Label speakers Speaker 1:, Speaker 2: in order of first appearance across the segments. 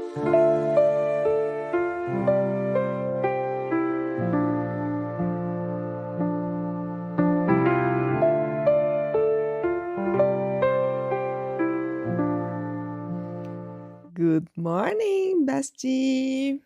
Speaker 1: Good morning, bestie.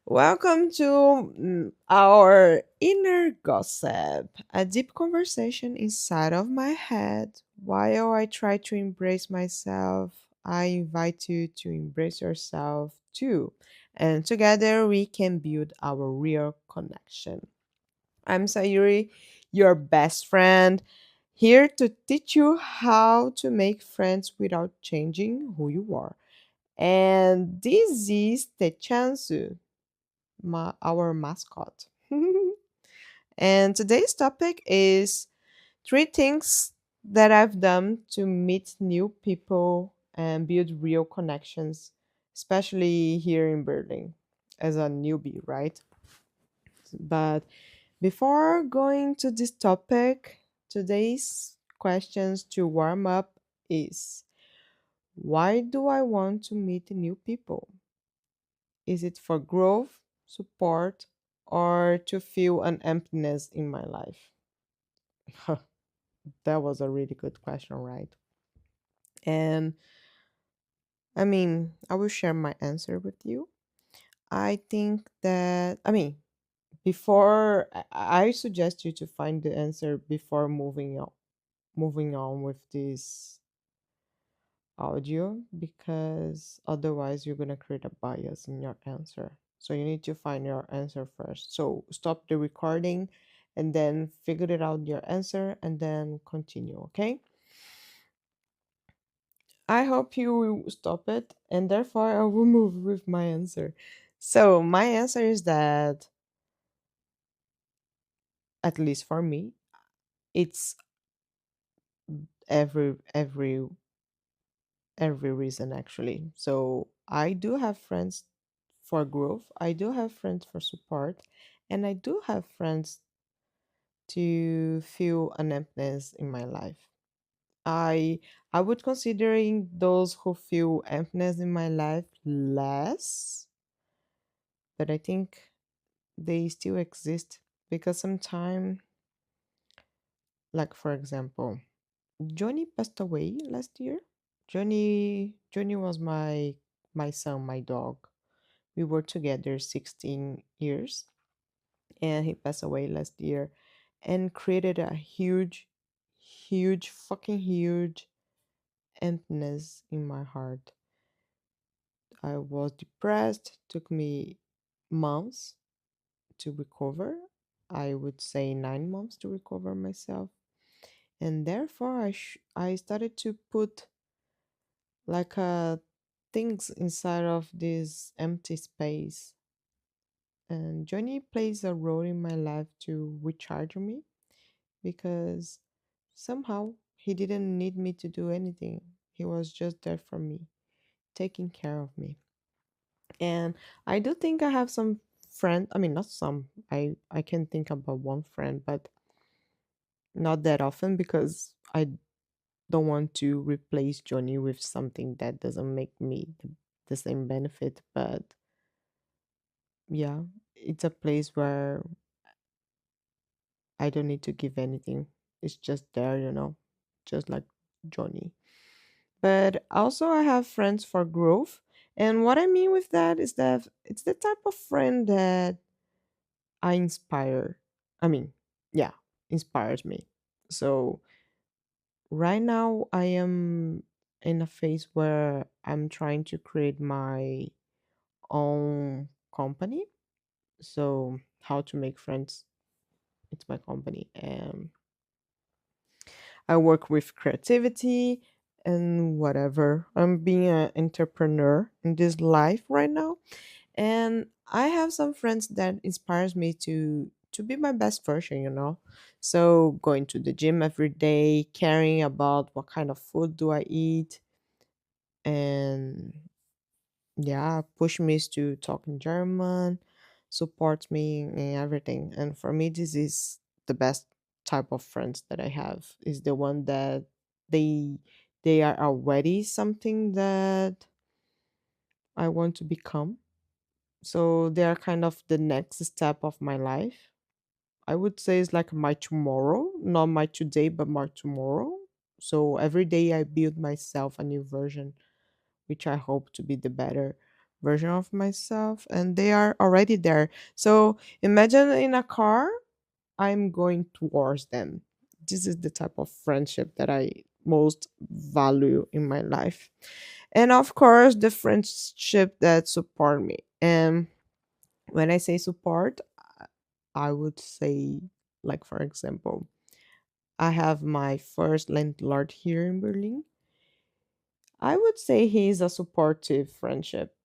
Speaker 1: Welcome to our inner gossip, a deep conversation inside of my head. While I try to embrace myself, I invite you to embrace yourself too. And together we can build our real connection. I'm Sayuri, your best friend, here to teach you how to make friends without changing who you are. And this is Techansu, our mascot. And today's topic is three things that I've done to meet new people and build real connections, especially here in Berlin as a newbie, right? But before going to this topic, today's questions to warm up is, why do I want to meet new people? Is it for growth, support, or to feel an emptiness in my life? That was a really good question, right? And I will share my answer with you. I think that, before I suggest you to find the answer before moving on with this audio, because otherwise you're going to create a bias in your answer. So you need to find your answer first. So stop the recording and then figure it out your answer and then continue, okay? I hope you will stop it and therefore I will move with my answer. So my answer is that, at least for me, it's every reason actually. So I do have friends for growth, I do have friends for support, and I do have friends to feel an emptiness in my life. I would considering those who feel emptiness in my life less, but I think they still exist because sometimes, like for example, Johnny passed away last year. Johnny was my son, my dog. We were together 16 years and he passed away last year and created a huge, fucking huge emptiness in my heart. I was depressed, took me months to recover. I would say 9 months to recover myself. And therefore, I started to put like things inside of this empty space. And Johnny plays a role in my life to recharge me because somehow he didn't need me to do anything. He was just there for me, taking care of me. And I do think I have some friend, not some. I can think about one friend, but not that often because I don't want to replace Johnny with something that doesn't make me the same benefit. But yeah, it's a place where I don't need to give anything. It's just there, just like Johnny. But also, I have friends for growth. And what I mean with that is that it's the type of friend that I inspire. I mean, yeah, inspires me. So, right now, I am in a phase where I'm trying to create my own company. So, how to make friends, it's my company. And I work with creativity and whatever. I'm being an entrepreneur in this life right now, and I have some friends that inspires me to be my best version. So going to the gym every day, caring about what kind of food do I eat, and yeah, push me to talk in German, support me in everything. And for me, this is the best type of friends that I have. Is the one that they they are already something that I want to become. So they are kind of the next step of my life. I would say it's like my tomorrow, not my today, but my tomorrow. So every day I build myself a new version, which I hope to be the better version of myself. And they are already there. So imagine in a car, I'm going towards them. This is the type of friendship that I most value in my life. And of course, the friendship that support me. And when I say support, I would say, like, for example, I have my first landlord here in Berlin. I would say he's a supportive friendship.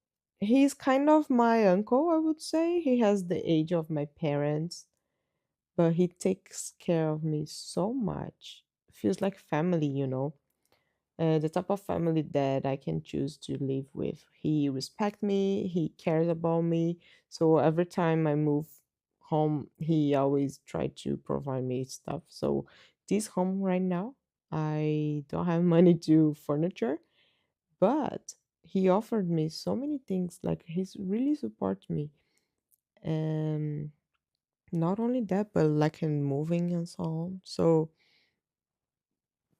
Speaker 1: He's kind of my uncle, I would say. He has the age of my parents, but he takes care of me so much. Feels like family. The type of family that I can choose to live with. He respects me, he cares about me. So every time I move home, he always try to provide me stuff. So this home right now, I don't have money to furniture, but he offered me so many things. Like he's really support me. And not only that, but like in moving and so on. So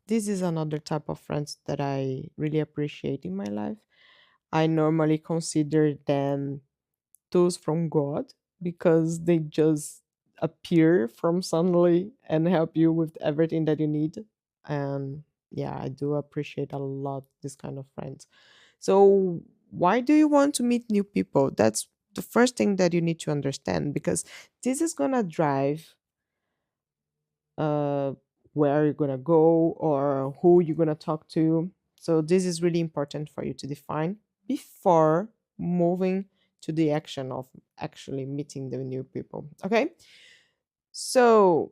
Speaker 1: this is another type of friends that I really appreciate in my life. I normally consider them tools from God because they just appear from suddenly and help you with everything that you need. And yeah, I do appreciate a lot this kind of friends. So why do you want to meet new people? That's the first thing that you need to understand, because this is gonna drive uh, where you're gonna go or who you're gonna talk to. So this is really important for you to define before moving to the action of actually meeting the new people. Okay. So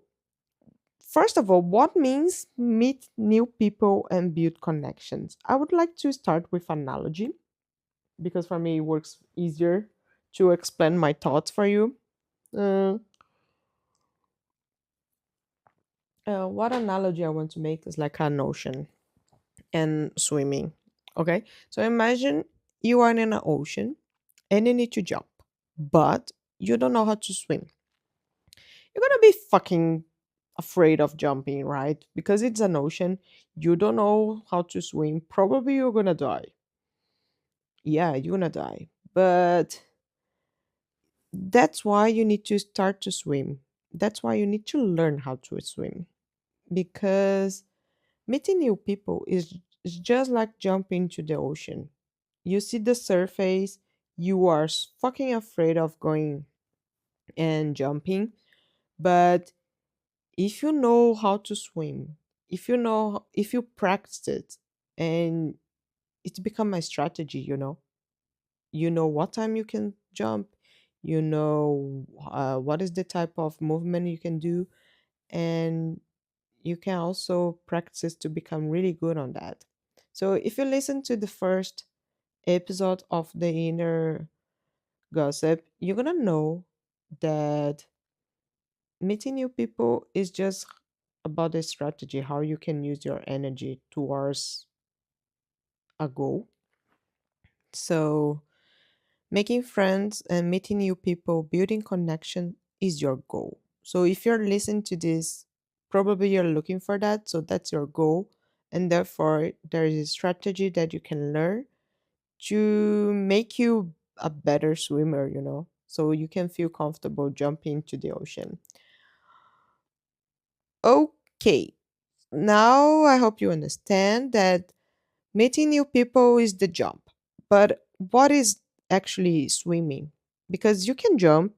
Speaker 1: first of all, what means meet new people and build connections? I would like to start with analogy because for me it works easier to explain my thoughts for you. Uh, what analogy I want to make is like an ocean and swimming. Okay, so imagine you are in an ocean and you need to jump, but you don't know how to swim. You're gonna be fucking afraid of jumping, right? Because it's an ocean, you don't know how to swim. Probably you're gonna die. Yeah, you're gonna die. But that's why you need to start to swim. That's why you need to learn how to swim. Because meeting new people is just like jumping to the ocean. You see the surface, you are fucking afraid of going and jumping, but if you know how to swim, if you practice it, and it's become a strategy, you know what time you can jump, you know what is the type of movement you can do, and you can also practice to become really good on that. So if you listen to the first episode of the inner gossip, you're gonna know that meeting new people is just about the strategy, how you can use your energy towards a goal. So, making friends and meeting new people, building connection is your goal. So, if you're listening to this, probably you're looking for that. So, that's your goal. And therefore, there is a strategy that you can learn to make you a better swimmer. So you can feel comfortable jumping into the ocean. Okay, now I hope you understand that meeting new people is the jump. But what is actually swimming? Because you can jump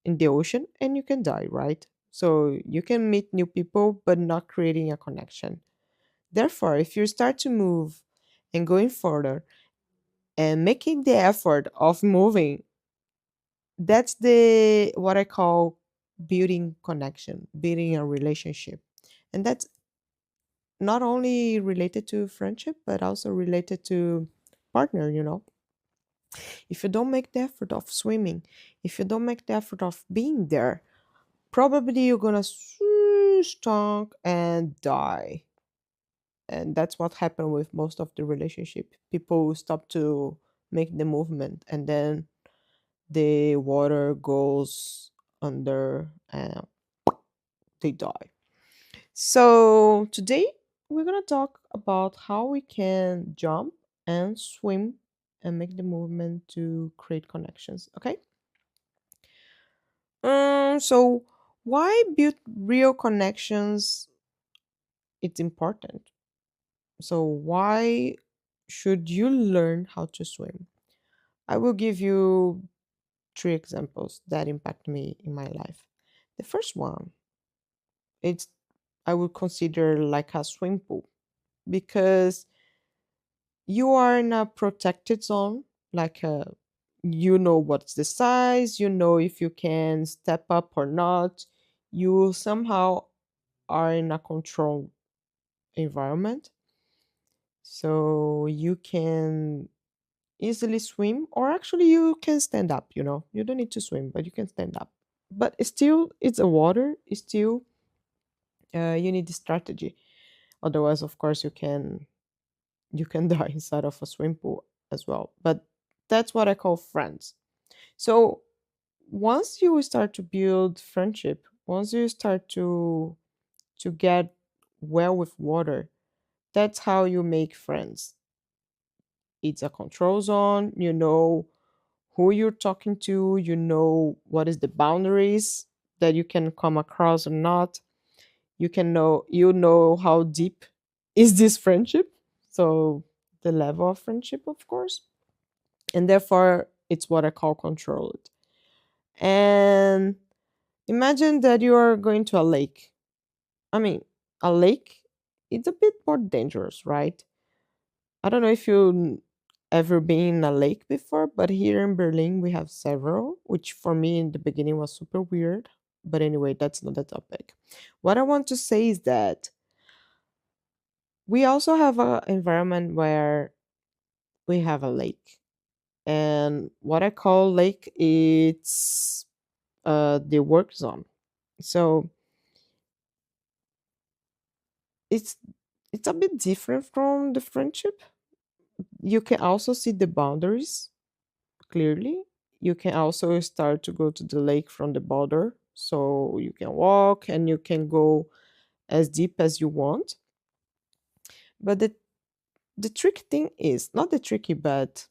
Speaker 1: in the ocean and you can die, right? So you can meet new people but not creating a connection. Therefore, if you start to move and going further and making the effort of moving, that's the what I call building connection, building a relationship. And that's not only related to friendship but also related to partner. If you don't make the effort of swimming, if you don't make the effort of being there, probably you're gonna stunk and die. And that's what happened with most of the relationship. People stop to make the movement, and then the water goes under and they die. So today we're gonna talk about how we can jump and swim and make the movement to create connections. Okay. So why build real connections? It's important. So why should you learn how to swim? I will give you three examples that impact me in my life. The first one, it's I would consider like a swim pool because you are in a protected zone, like you know what's the size, you know if you can step up or not. You somehow are in a controlled environment, so you can easily swim, or actually you can stand up. You don't need to swim, but you can stand up. But it's still, it's a water. It's still, you need the strategy. Otherwise, of course, you can die inside of a swim pool as well. But that's what I call friends. So once you start to build friendship, once you start to get well with water, that's how you make friends. It's a control zone. You know who you're talking to, you know what is the boundaries that you can come across or not. You know how deep is this friendship. So the level of friendship, of course. And therefore it's what I call controlled. And imagine that you are going to a lake. I mean, a lake, it's a bit more dangerous, right? I don't know if you ever been in a lake before, but here in Berlin we have several, which for me in the beginning was super weird. But anyway, that's not the topic. What I want to say is that we also have an environment where we have a lake. And what I call lake, it's the work zone. So it's it's a bit different from the friendship. You can also see the boundaries clearly. You can also start to go to the lake from the border, so you can walk and you can go as deep as you want. But the trick thing is not the tricky, but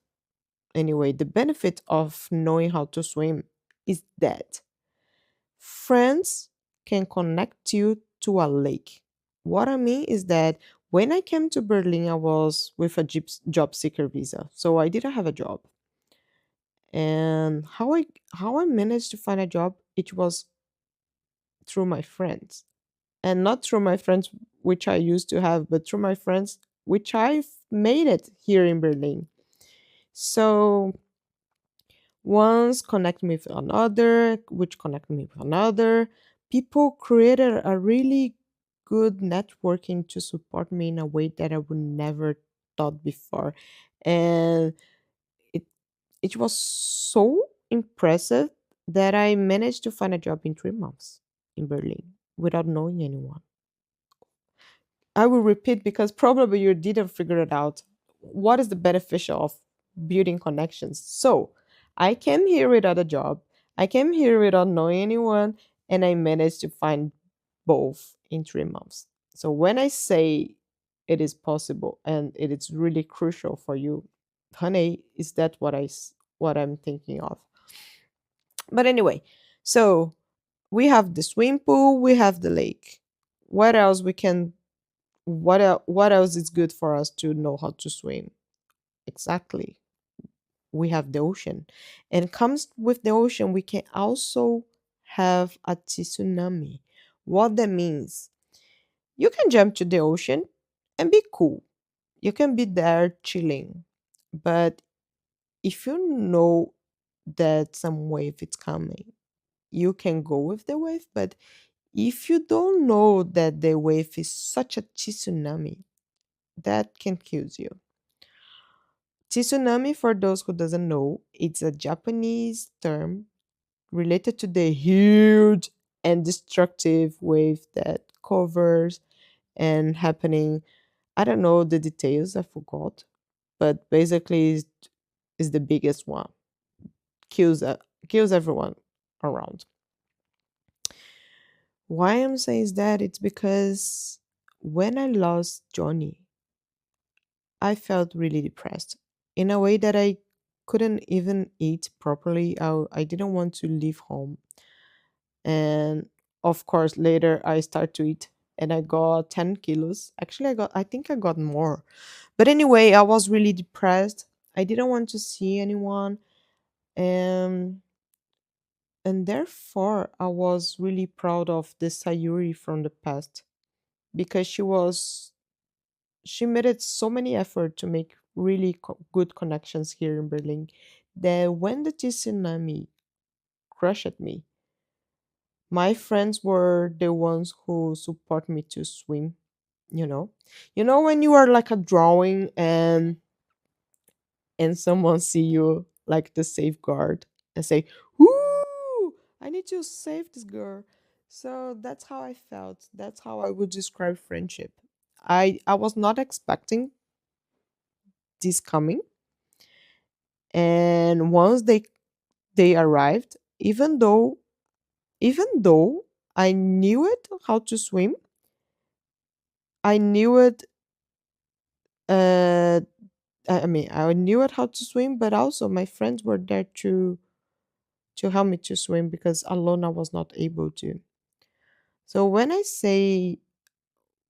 Speaker 1: anyway, the benefit of knowing how to swim is that friends can connect you to a lake. What I mean is that when I came to Berlin, I was with a job seeker visa, so I didn't have a job. And how I managed to find a job, it was through my friends, and not through my friends which I used to have, but through my friends which I've made it here in Berlin. So once connect me with another, which connect me with another. People created a really good networking to support me in a way that I would never thought before. And it it was so impressive that I managed to find a job in 3 months in Berlin without knowing anyone. I will repeat because probably you didn't figure it out. What is the beneficial of building connections? So I came here without a job. I came here without knowing anyone, and I managed to find both in 3 months. So when I say it is possible and it is really crucial for you, honey, is that what I'm thinking of? But anyway, so we have the swimming pool, we have the lake. What else we can what else is good for us to know how to swim? Exactly. We have the ocean. And comes with the ocean, we can also have a tsunami. What that means? You can jump to the ocean and be cool. You can be there chilling. But if you know that some wave is coming, you can go with the wave. But if you don't know that the wave is such a tsunami, that can kill you. Tsunami, for those who doesn't know, it's a Japanese term related to the huge and destructive wave that covers and happening. I don't know the details, I forgot, but basically is the biggest one. Kills kills everyone around. Why I'm saying that, it's because when I lost Johnny, I felt really depressed in a way that I couldn't even eat properly. I didn't want to leave home. And of course, later I start to eat and I got 10 kilos. Actually, I think I got more. But anyway, I was really depressed. I didn't want to see anyone. And, and therefore, I was really proud of the Sayuri from the past because she made it so many effort to make really good connections here in Berlin that when the tsunami crushed me, my friends were the ones who support me to swim, you know. You know when you are like a drawing and someone see you like the safeguard and say, "Whoo, I need to save this girl." So that's how I felt. That's how I would describe friendship. I was not expecting this coming, and once they arrived, even though I knew it how to swim, I knew it uh I mean I knew it how to swim, but also my friends were there to help me to swim because alone I was not able to. So when I say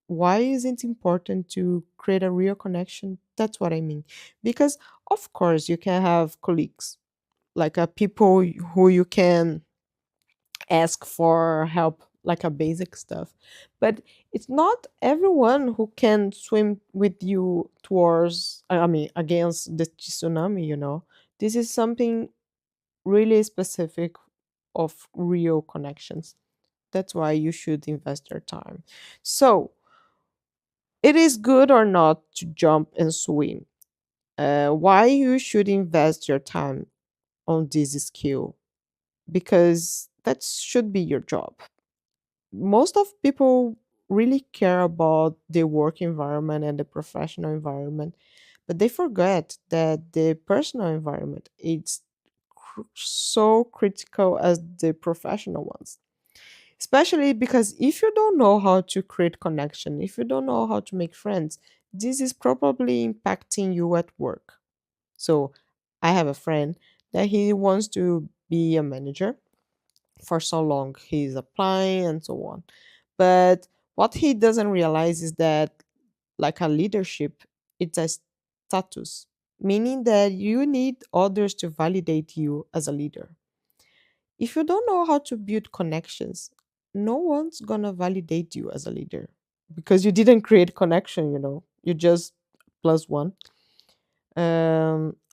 Speaker 1: why is it important to create a real connection, that's what I mean. Because of course you can have colleagues, like people who you can ask for help, like a basic stuff, but it's not everyone who can swim with you towards, I mean, against the tsunami, you know. This is something really specific of real connections. That's why you should invest your time. So it is good or not to jump and swim. Why you should invest your time on this skill? Because that should be your job. Most of people really care about the work environment and the professional environment, but they forget that the personal environment is so critical as the professional ones. Especially because if you don't know how to create connection, if you don't know how to make friends, this is probably impacting you at work. So I have a friend that he wants to be a manager. For so long he's applying and so on, but what he doesn't realize is that, like a leadership, it's a status, meaning that you need others to validate you as a leader. If you don't know how to build connections, no one's gonna validate you as a leader because you didn't create connection, you know, you just plus one.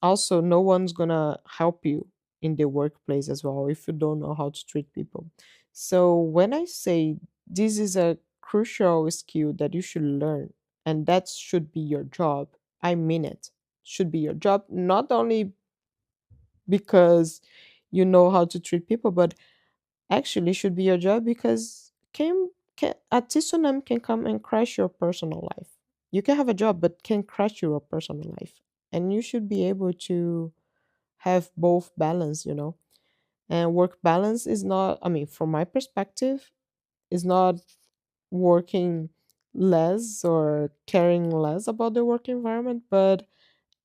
Speaker 1: Also, no one's gonna help you in the workplace as well if you don't know how to treat people. So when I say this is a crucial skill that you should learn and that should be your job, I mean it. Should be your job, not only because you know how to treat people, but actually should be your job because a tsunami can come and crash your personal life. You can have a job, but can crash your personal life, and you should be able to have both balance. You know, and work balance is not. I mean, from my perspective, is not working less or caring less about the work environment, but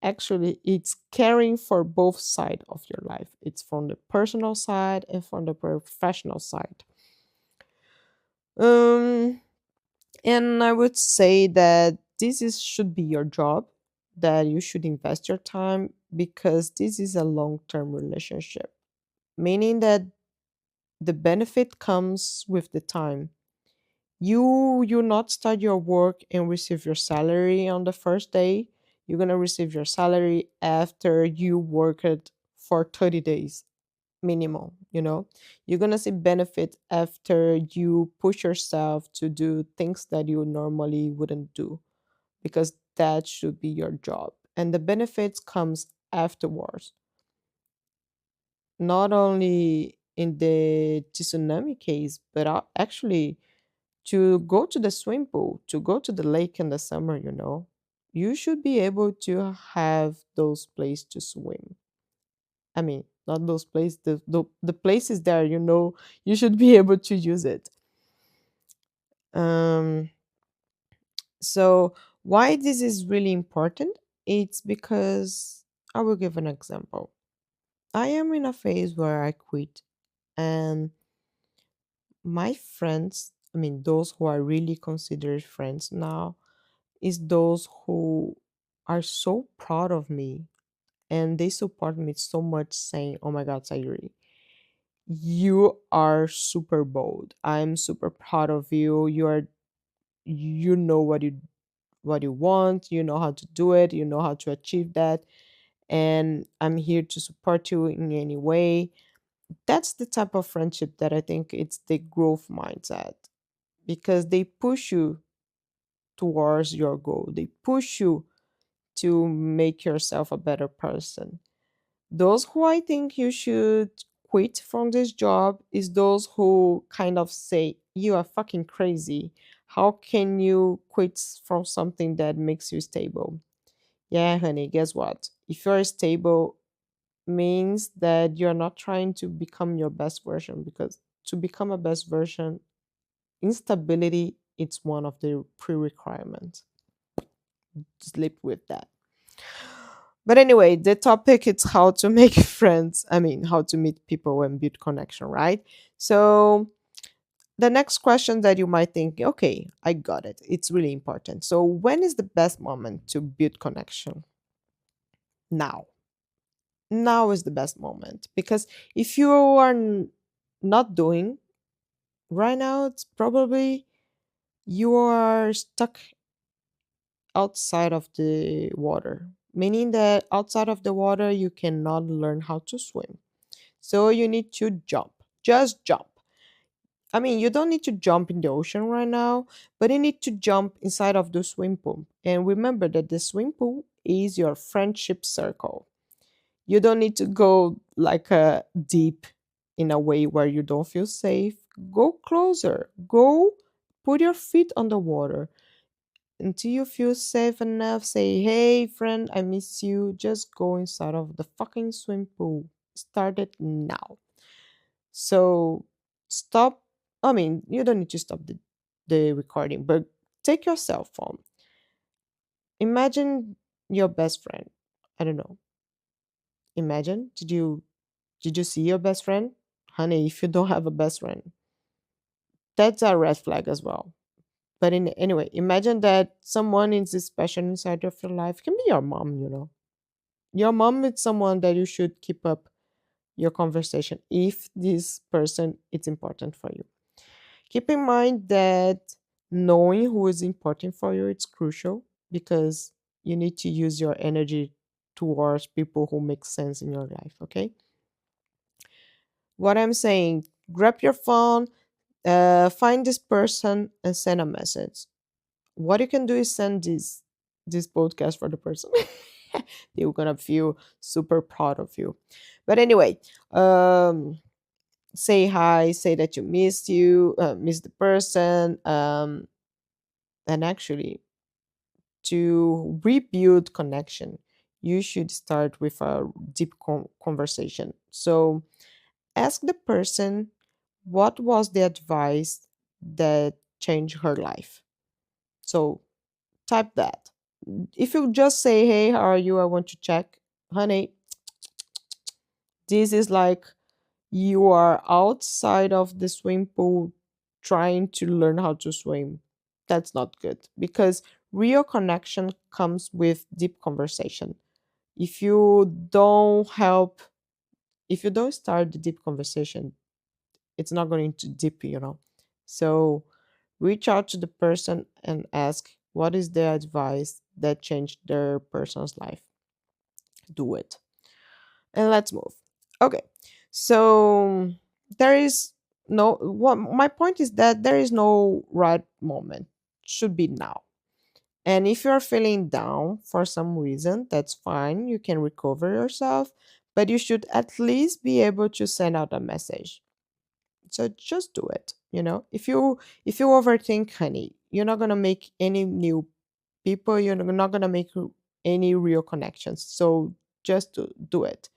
Speaker 1: actually it's caring for both side of your life. It's from the personal side and from the professional side. um and I would say that this is should be your job, that you should invest your time because this is a long-term relationship, meaning that the benefit comes with the time. You not start your work and receive your salary on the first day. You're gonna receive your salary after you work it for 30 days minimum, you know. You're gonna see benefit after you push yourself to do things that you normally wouldn't do, because that should be your job, and the benefits comes afterwards, not only in the tsunami case, but actually to go to the swim pool, to go to the lake in the summer, you know, you should be able to have those places to swim. I mean, not those places, the places there, you should be able to use it. Um, so, why this is really important? It's because I will give an example. I am in a phase where I quit, and my friends, I mean, those who are really considered friends now, is those who are so proud of me and they support me so much, saying, "Oh my God, Sayuri, you are super bold. I'm super proud of you. You know what you want, you know how to do it, you know how to achieve that, and I'm here to support you in any way." That's the type of friendship that I think it's the growth mindset, because they push you towards your goal. They push you to make yourself a better person. Those who I think you should quit from this job is those who kind of say, "You are fucking crazy. How can you quit from something that makes you stable?" Yeah, honey, guess what? If you're stable, means that you're not trying to become your best version, because to become a best version, instability it's one of the pre-requirements. Sleep with that. But anyway, the topic is how to make friends. I mean, how to meet people and build connection, right? So the next question that you might think, okay, I got it. It's really important. So when is the best moment to build connection? Now. Now is the best moment, because if you are not doing right now, it's probably you are stuck outside of the water, meaning that outside of the water you cannot learn how to swim. So you need to jump. Just jump. I mean, you don't need to jump in the ocean right now, but you need to jump inside of the swim pool. And remember that the swim pool is your friendship circle. You don't need to go like deep in a way where you don't feel safe. Go closer. Go put your feet on the water until you feel safe enough. Say, "Hey, friend, I miss you." Just go inside of the fucking swim pool. Start it now. So stop. I mean, you don't need to stop the recording, but take your cell phone. Imagine your best friend. I don't know. Imagine. Did you see your best friend? Honey, if you don't have a best friend, that's a red flag as well. But anyway, imagine that someone is special inside of your life. It can be your mom. Your mom is someone that you should keep up your conversation if this person is important for you. Keep in mind that knowing who is important for you it's crucial, because you need to use your energy towards people who make sense in your life, okay? What I'm saying, grab your phone, find this person and send a message. What you can do is send this podcast for the person. They're gonna feel super proud of you. But anyway, say hi, say that miss the person, and actually to rebuild connection, you should start with a deep conversation. So ask the person, what was the advice that changed her life? So type that. If you just say, "Hey, how are you? I want to check." Honey, this is like you are outside of the swimming pool trying to learn how to swim. That's not good, because real connection comes with deep conversation. If you don't help, if you don't start the deep conversation, it's not going to deep. So reach out to the person and ask, what is the advice that changed their person's life? Do it. And let's move. Okay. So there is no what my point is that there is no right moment. Should be now. And if you're feeling down for some reason, that's fine. You can recover yourself, but you should at least be able to send out a message. So just do it. If you overthink, honey, you're not gonna make any new people. You're not gonna make any real connections. So just do it.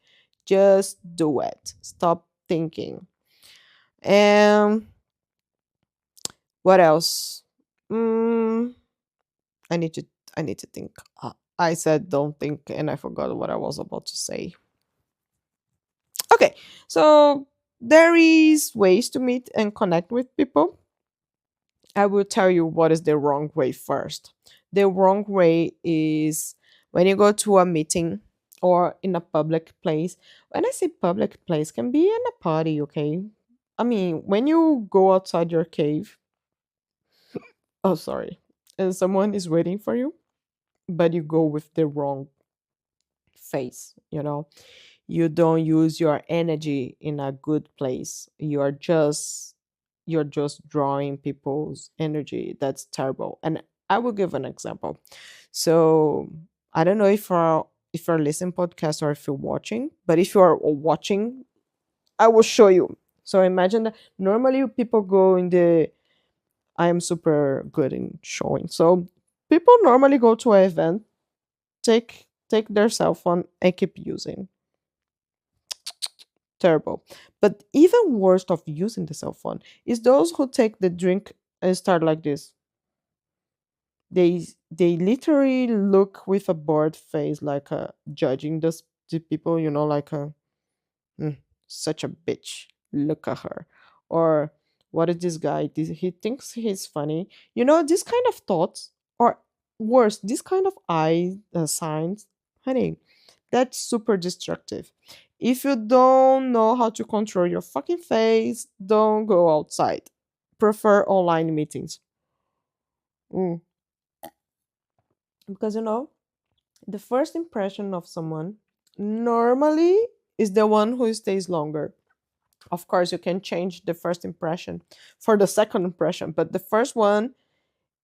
Speaker 1: Just do it. Stop thinking. And what else? Mm, I need to I need to think. I said don't think and I forgot what I was about to say. Okay. So there is ways to meet and connect with people. I will tell you what is the wrong way first. The wrong way is when you go to a meeting or in a public place. When I say public place, can be in a party, okay? I mean, when you go outside your cave, oh sorry, and someone is waiting for you, but you go with the wrong face, you know? You don't use your energy in a good place. You're just drawing people's energy. That's terrible. And I will give an example. So I don't know if you're listening podcast or if you're watching, but if you are watching, I will show you. So imagine that normally people go in the I am super good in showing. So people normally go to an event, take their cell phone and keep using. Terrible. But even worst of using the cell phone is those who take the drink and start like this. They literally look with a bored face, like judging the people, like a "Mm, such a bitch. Look at her." Or what is this guy? He thinks he's funny. This kind of thoughts, or worse, this kind of eye signs, honey, that's super destructive. If you don't know how to control your fucking face, don't go outside. Prefer online meetings. Mm. Because the first impression of someone normally is the one who stays longer. Of course, you can change the first impression for the second impression, but the first one,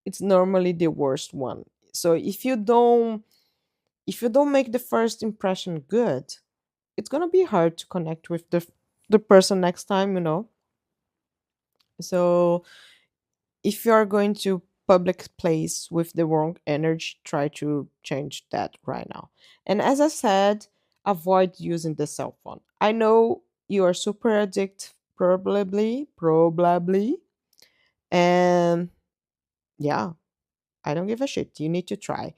Speaker 1: it's normally the worst one. So if you don't make the first impression good, it's gonna be hard to connect with the person next time. So if you are going to public place with the wrong energy, try to change that right now. And as I said, avoid using the cell phone. I know you are super addicted, probably, and yeah, I don't give a shit. You need to try.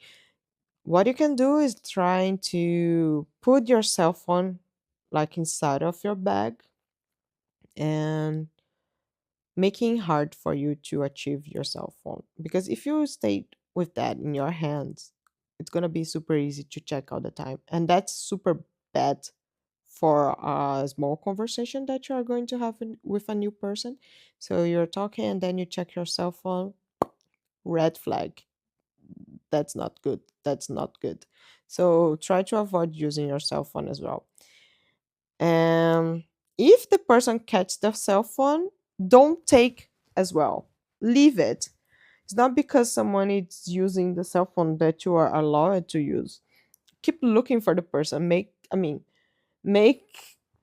Speaker 1: What you can do is trying to put your cell phone like inside of your bag and making hard for you to achieve your cell phone, because if you stay with that in your hands, it's going to be super easy to check all the time, and that's super bad for a small conversation that you are going to have with a new person. So you're talking and then you check your cell phone. Red flag. That's not good. So try to avoid using your cell phone as well. If the person catches the cell phone, don't take as well. Leave it. It's not because someone is using the cell phone that you are allowed to use. Keep looking for the person. Make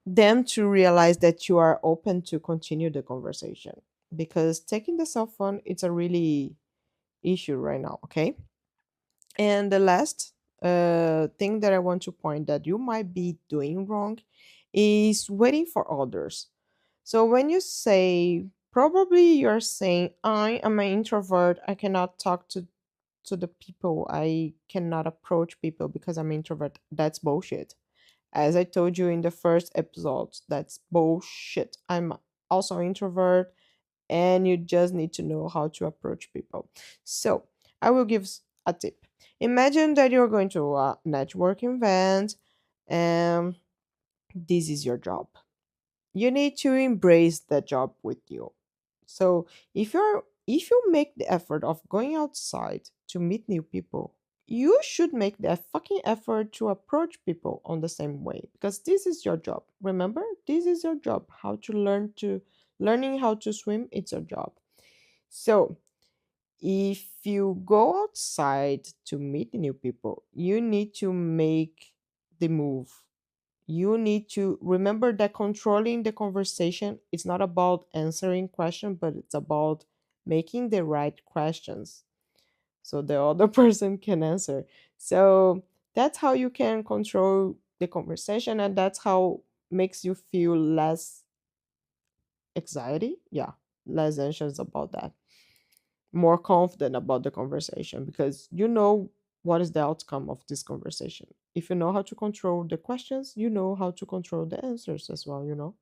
Speaker 1: them to realize that you are open to continue the conversation. Because taking the cell phone, it's a really issue right now, okay? And the last thing that I want to point that you might be doing wrong is waiting for others. So when you say, probably you're saying, I am an introvert, I cannot talk to the people, I cannot approach people because I'm introvert. That's bullshit. As I told you in the first episode, that's bullshit. I'm also introvert and you just need to know how to approach people. So, I will give a tip. Imagine that you're going to a networking event and this is your job. You need to embrace that job with you. So, if you make the effort of going outside to meet new people, you should make the fucking effort to approach people on the same way, because this is your job. Remember, this is your job. Learning how to swim, it's your job. So, if you go outside to meet new people, you need to make the move. You need to remember that controlling the conversation is not about answering questions, but it's about making the right questions so the other person can answer. So that's how you can control the conversation, and that's how makes you feel less anxiety. Yeah, less anxious about that, more confident about the conversation, because you know what is the outcome of this conversation. If you know how to control the questions, you know how to control the answers as well,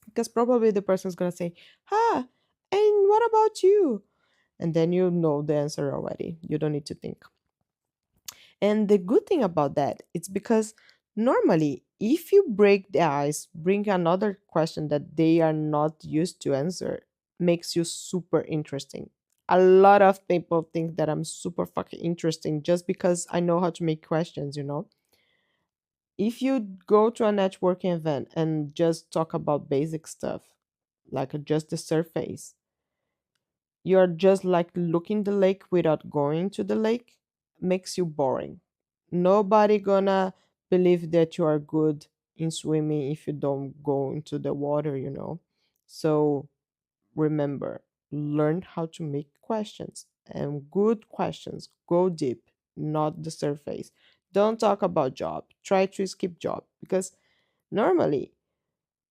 Speaker 1: because probably the person's going to say, "Ah, and what about you?" And then you know the answer already. You don't need to think. And the good thing about that, it's because normally, if you break the ice, bring another question that they are not used to answer, makes you super interesting. A lot of people think that I'm super fucking interesting just because I know how to make questions. If you go to a networking event and just talk about basic stuff, like just the surface, you're just like looking the lake without going to the lake, makes you boring. Nobody gonna believe that you are good in swimming if you don't go into the water. So remember, learn how to make questions, and good questions go deep, not the surface. Don't talk about job. Try to skip job, because normally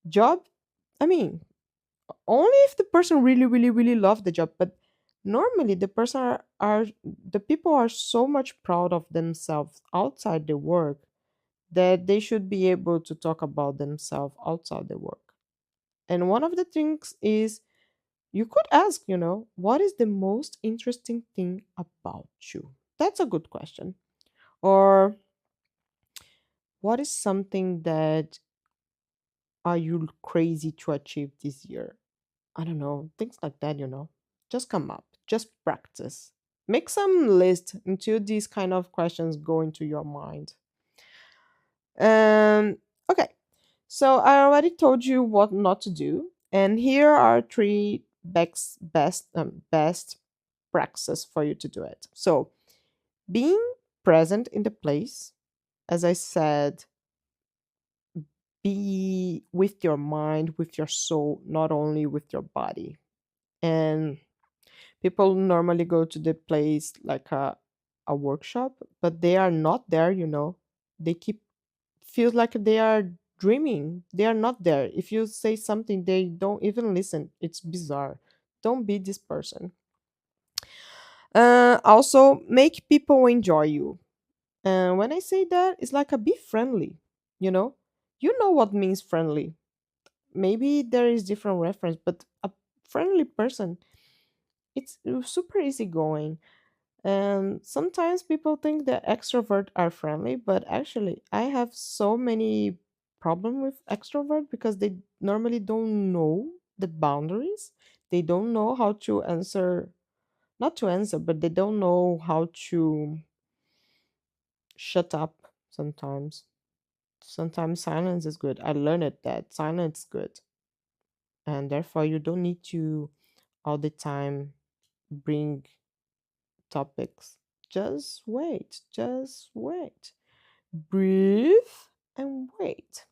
Speaker 1: job, I mean, only if the person really really really love the job, but normally the person are the people are so much proud of themselves outside the work that they should be able to talk about themselves outside the work. And one of the things is, you could ask, what is the most interesting thing about you? That's a good question. Or what is something that are you crazy to achieve this year? I don't know, things like that. Just come up, just practice. Make some list until these kind of questions go into your mind. Um, okay, so I already told you what not to do, and here are three best practices for you to do it. So, being present in the place, as I said, be with your mind, with your soul, not only with your body. And people normally go to the place like a workshop, but they are not there. They keep feels like they are dreaming. They are not there. If you say something, they don't even listen. It's bizarre. Don't be this person. Also, make people enjoy you. And when I say that, it's like a be friendly. You know, you know what means friendly. Maybe there is different reference, but a friendly person, it's super easygoing. And sometimes people think that extroverts are friendly, but actually, I have so many problem with extrovert because they normally don't know the boundaries. They don't know how to answer, not to answer, but they don't know how to shut up sometimes. Sometimes silence is good. I learned that silence is good. And therefore, you don't need to all the time bring topics. Just wait. Just wait. Breathe and wait.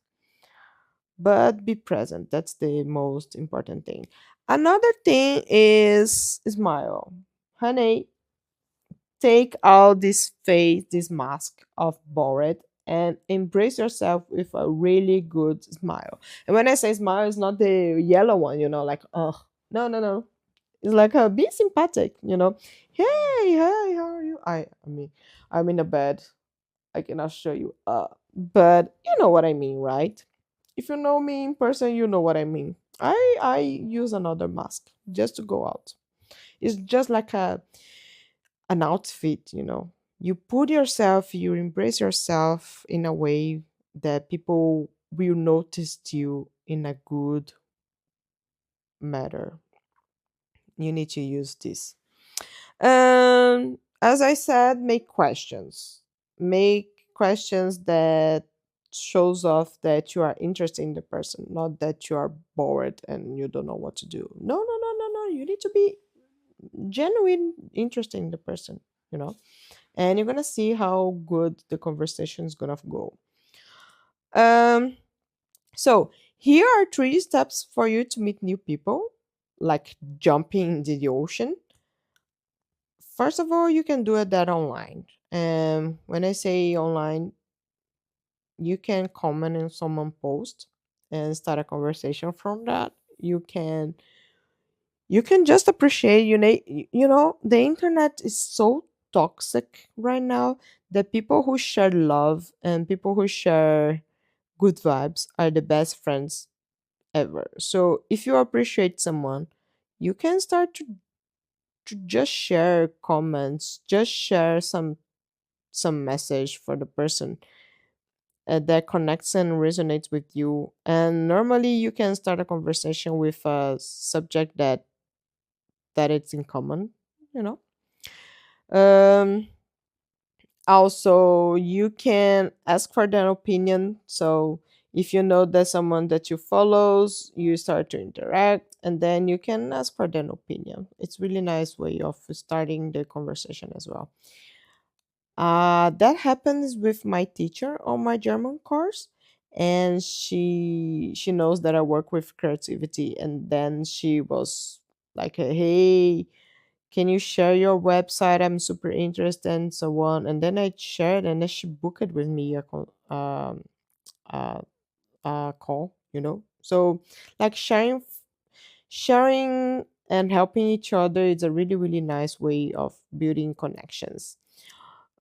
Speaker 1: But be present. That's the most important thing. Another thing is smile. Honey, take out this face, this mask of bored, and embrace yourself with a really good smile. And when I say smile, it's not the yellow one, like, oh, no, no, no. It's like be sympathetic. Hey, hey, how are you? I mean, I'm in a bed. I cannot show you but you know what I mean, right? If you know me in person, you know what I mean. I use another mask just to go out. It's just like an outfit. You put yourself, you embrace yourself in a way that people will notice you in a good matter. You need to use this. As I said, make questions. Make questions that shows off that you are interested in the person, not that you are bored and you don't know what to do. No, no, no, no, no. You need to be genuine interested in the person. And you're gonna see how good the conversation is gonna go. Um, so here are three steps for you to meet new people, like jumping into the ocean. First of all, you can do it that online. When I say online, You can comment on someone post and start a conversation from that. You can just appreciate, the internet is so toxic right now that people who share love and people who share good vibes are the best friends ever. So if you appreciate someone, you can start to just share comments, just share some message for the person that connects and resonates with you. And normally you can start a conversation with a subject that it's in common, you know. Um Also, you can ask for their opinion. So if you know that someone that you follows, you start to interact, and then you can ask for their opinion. It's really nice way of starting the conversation as well. That happens with my teacher on my German course, and she knows that I work with creativity, and then she was like, "Hey, can you share your website? I'm super interested," and so on. And then I shared, and then she booked it with me uh, call. So like sharing and helping each other is a really really nice way of building connections.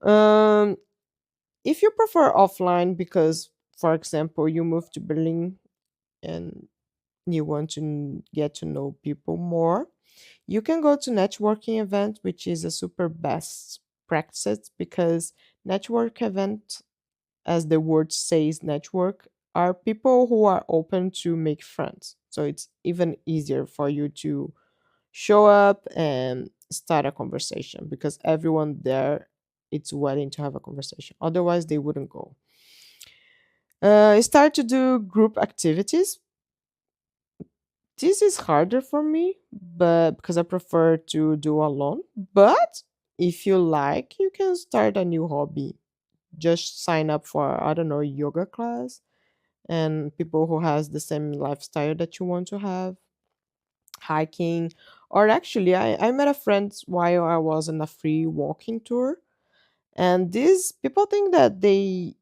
Speaker 1: Um, if you prefer offline because, for example, you move to Berlin and you want to get to know people more, you can go to networking event, which is a super best practice because network event, as the word says, network, are people who are open to make friends. So it's even easier for you to show up and start a conversation because everyone there it's willing to have a conversation. Otherwise, they wouldn't go. Start to do group activities. This is harder for me, but because I prefer to do alone. But if you like, you can start a new hobby. Just sign up for, I don't know, yoga class and people who has the same lifestyle that you want to have, hiking. Or actually, I met a friend while I was on a free walking tour, and these people think that they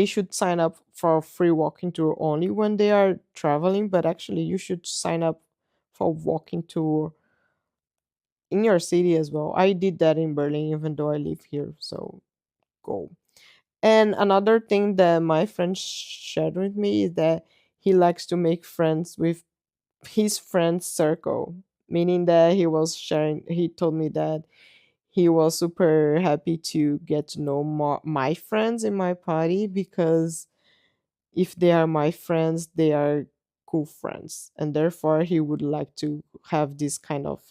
Speaker 1: should sign up for a free walking tour only when they are traveling, but actually you should sign up for walking tour in your city as well. I did that in Berlin even though I live here, so go. And another thing that my friend shared with me is that he likes to make friends with his friends circle, meaning that he told me that he was super happy to get to know more my friends in my party because if they are my friends, they are cool friends, and therefore he would like to have this kind of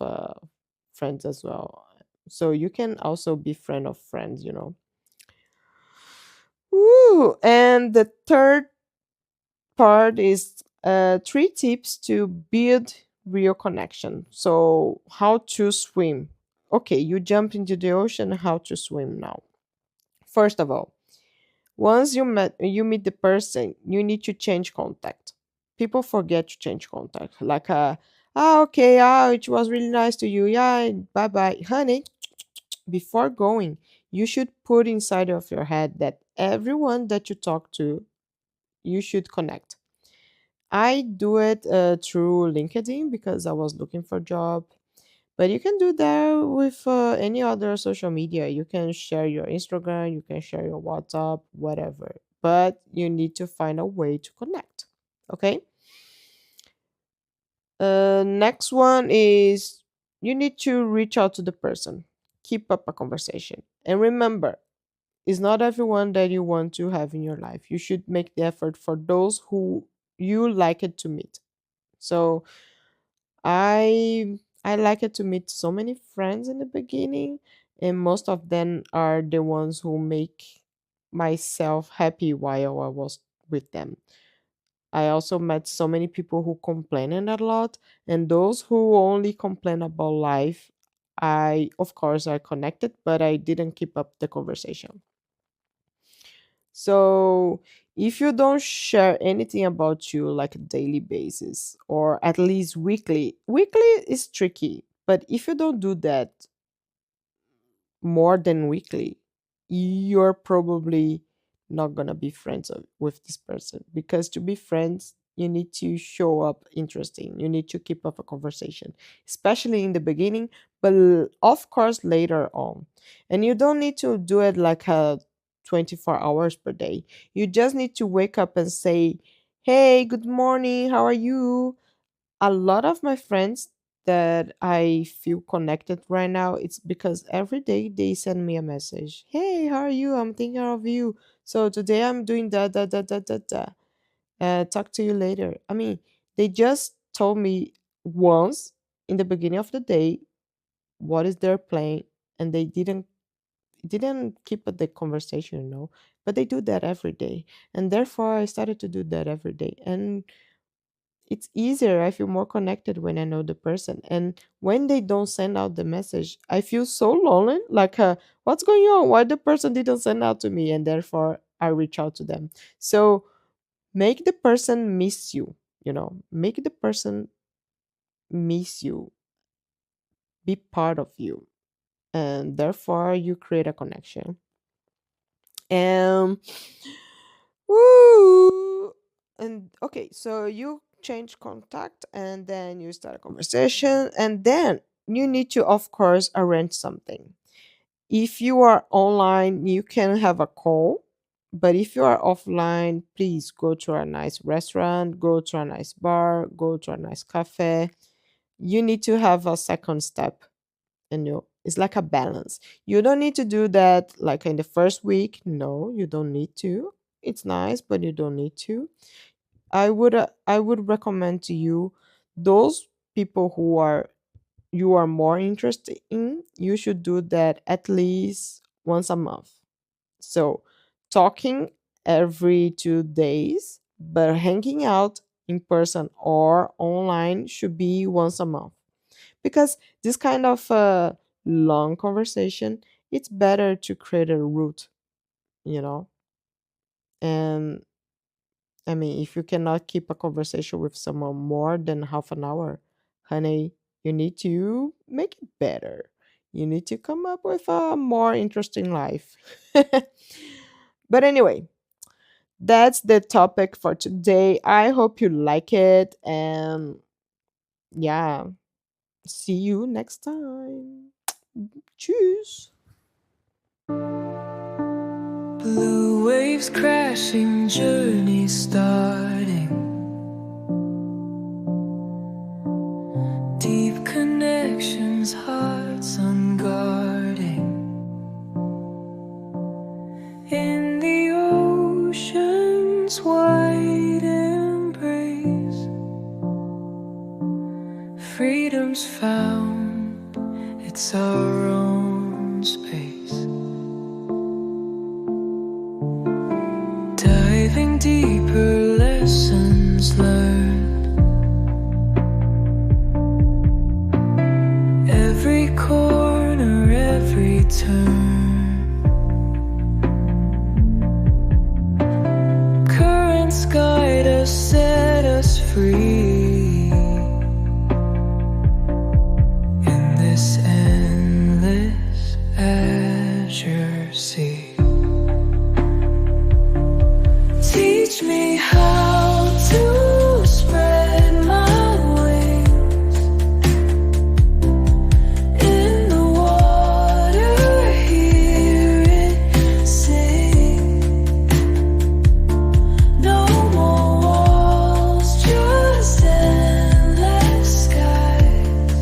Speaker 1: friends as well. So you can also be friend of friends. Ooh, and the third part is three tips to build real connection. So how to swim. Okay, you jump into the ocean. How to swim now? First of all, once you meet the person, you need to change contact. People forget to change contact. Like okay, it was really nice to you. Yeah, bye bye. Honey, before going, you should put inside of your head that everyone that you talk to, you should connect. I do it through LinkedIn because I was looking for a job. But you can do that with any other social media. You can share your Instagram, you can share your WhatsApp, whatever. But you need to find a way to connect. Okay. Next one is you need to reach out to the person, keep up a conversation. And remember, it's not everyone that you want to have in your life. You should make the effort for those who you like it to meet. So I like it to meet so many friends in the beginning, and most of them are the ones who make myself happy while I was with them. I also met so many people who complain a lot, and those who only complain about life, I of course are connected, but I didn't keep up the conversation. So if you don't share anything about you like a daily basis or at least weekly is tricky. But if you don't do that more than weekly, you're probably not gonna be friends with this person, because to be friends you need to show up interesting, you need to keep up a conversation, especially in the beginning, but of course later on. And you don't need to do it like a 24 hours per day. You just need to wake up and say, hey, good morning, how are you? A lot of my friends that I feel connected right now, it's because every day they send me a message. Hey, how are you? I'm thinking of you. So today I'm doing da da da da da da. Talk to you later. I mean, they just told me once in the beginning of the day what is their plan, and they didn't keep up the conversation, but they do that every day, and therefore I started to do that every day, and it's easier. I feel more connected when I know the person. And when they don't send out the message, I feel so lonely. Like, what's going on? Why the person didn't send out to me? And therefore, I reach out to them. So make the person miss you. Make the person miss you, be part of you, and therefore you create a connection. And woo! And okay, so you change contact and then you start a conversation, and then you need to, of course, arrange something. If you are online, you can have a call, but if you are offline, please go to a nice restaurant, go to a nice bar, go to a nice cafe. You need to have a second step, and it's like a balance. You don't need to do that like in the first week. No, you don't need to. It's nice, but you don't need to. I would recommend to you, those people who are you are more interested in, you should do that at least once a month. So talking every 2 days, but hanging out in person or online should be once a month, because this kind of long conversation, it's better to create a route, you know and I mean, if you cannot keep a conversation with someone more than half an hour, honey, you need to make it better. You need to come up with a more interesting life. But anyway, that's the topic for today. I hope you like it. And yeah, see you next time. Tschüss.
Speaker 2: Blue waves crashing, journey starting. Deep connections, hearts unguarding. In the ocean's wide embrace, freedom's found, it's our own space. Diving deeper, lessons learned. Every corner, every turn. Currents guide us, set us free. In this endless azure sea. Teach me how to spread my wings in the water, hear it sing. No more walls, just endless skies.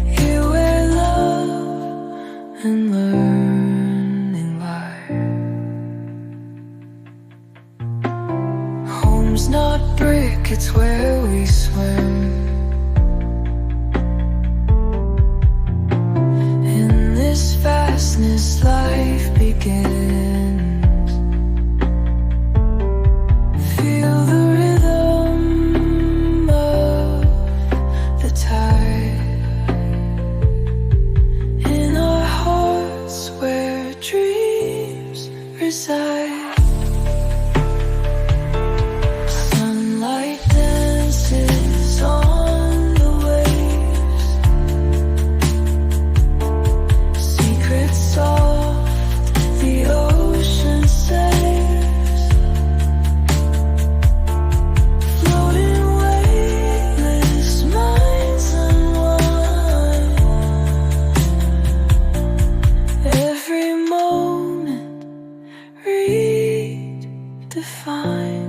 Speaker 2: Here where love and learning lie. Home's not brick, it's where we swim. In this vastness, life begins. Feel the rhythm of the tide. In our hearts where dreams reside. Sunlight dances on the waves. Secrets soft, the ocean define